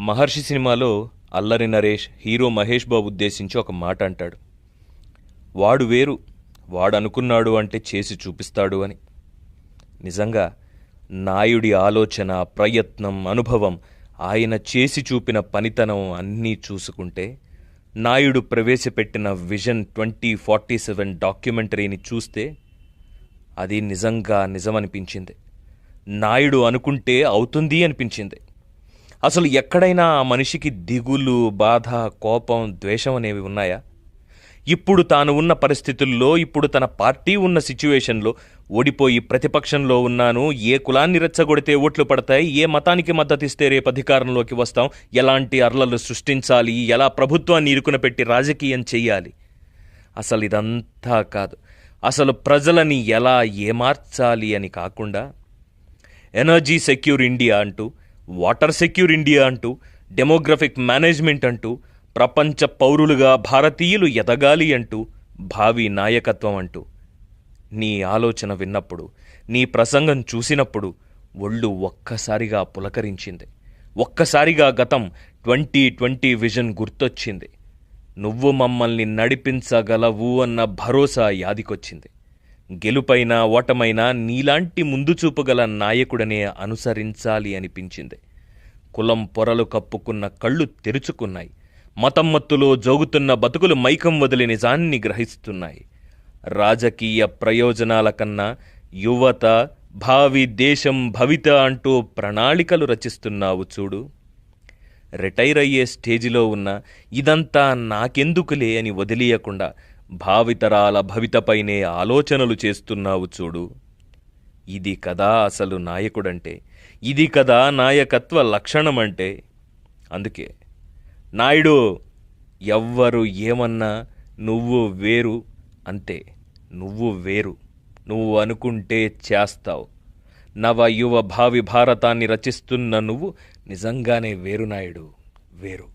మహర్షి సినిమాలో అల్లరి నరేష్ హీరో మహేష్ బాబు ఉద్దేశించి ఒక మాట అంటాడు. వాడు వేరు, వాడనుకున్నాడు అంటే చేసి చూపిస్తాడు అని. నిజంగా నాయుడి ఆలోచన, ప్రయత్నం, అనుభవం, ఆయన చేసి చూపిన పనితనం అన్నీ చూసుకుంటే నాయుడు ప్రవేశపెట్టిన విజన్ 2047 డాక్యుమెంటరీని చూస్తే అది నిజంగా నిజమనిపించింది. నాయుడు అనుకుంటే అవుతుంది అనిపించింది. అసలు ఎక్కడైనా ఆ మనిషికి దిగులు, బాధ, కోపం, ద్వేషం అనేవి ఉన్నాయా? ఇప్పుడు తాను ఉన్న పరిస్థితుల్లో, ఇప్పుడు తన పార్టీ ఉన్న సిచ్యువేషన్లో ఓడిపోయి ప్రతిపక్షంలో ఉన్నాను, ఏ కులాన్ని రెచ్చగొడితే ఓట్లు పడతాయి, ఏ మతానికి మద్దతిస్తే రేపు అధికారంలోకి వస్తాం, ఎలాంటి అర్లలు సృష్టించాలి, ఎలా ప్రభుత్వాన్ని ఇరుకున పెట్టి రాజకీయం చెయ్యాలి, అసలు ఇదంతా కాదు. అసలు ప్రజలని ఎలా ఏమార్చాలి అని కాకుండా ఎనర్జీ సెక్యూర్ ఇండియా అంటూ, వాటర్ సెక్యూర్ ఇండియా అంటూ, డెమోగ్రఫిక్ మేనేజ్మెంట్ అంటూ, ప్రపంచ పౌరులుగా భారతీయులు ఎదగాలి అంటూ, భావి నాయకత్వం అంటూ నీ ఆలోచన విన్నప్పుడు, నీ ప్రసంగం చూసినప్పుడు ఒళ్ళు ఒక్కసారిగా పులకరించింది. ఒక్కసారిగా గతం 2020 విజన్ గుర్తొచ్చింది. నువ్వు మమ్మల్ని నడిపించగలవు అన్న భరోసా యాదికొచ్చింది. గెలుపైనా ఓటమైనా నీలాంటి ముందు చూపుగల నాయకుడనే అనుసరించాలి అనిపించింది. కులం పొరలు కప్పుకున్న కళ్ళు తెరుచుకున్నాయి. మతం మత్తులో జోగుతున్న బతుకులు మైకం వదిలి నిజాన్ని గ్రహిస్తున్నాయి. రాజకీయ ప్రయోజనాల కన్నా యువత, భావి దేశం భవిత అంటూ ప్రణాళికలు రచిస్తున్నావు చూడు. రిటైర్ అయ్యే స్టేజిలో ఉన్న ఇదంతా నాకెందుకులే అని వదిలియకుండా భావితరాల భవితపైనే ఆలోచనలు చేస్తున్నావు చూడు. ఇది కదా అసలు నాయకుడంటే, ఇది కదా నాయకత్వ లక్షణమంటే. అందుకే నాయుడు, ఎవ్వరు ఏమన్నా నువ్వు వేరు, అంతే. నువ్వు వేరు. నువ్వు అనుకుంటే చేస్తావు. నవ యువ భావి భారతాన్ని రచిస్తున్న నువ్వు నిజంగానే వేరు నాయుడు, వేరు.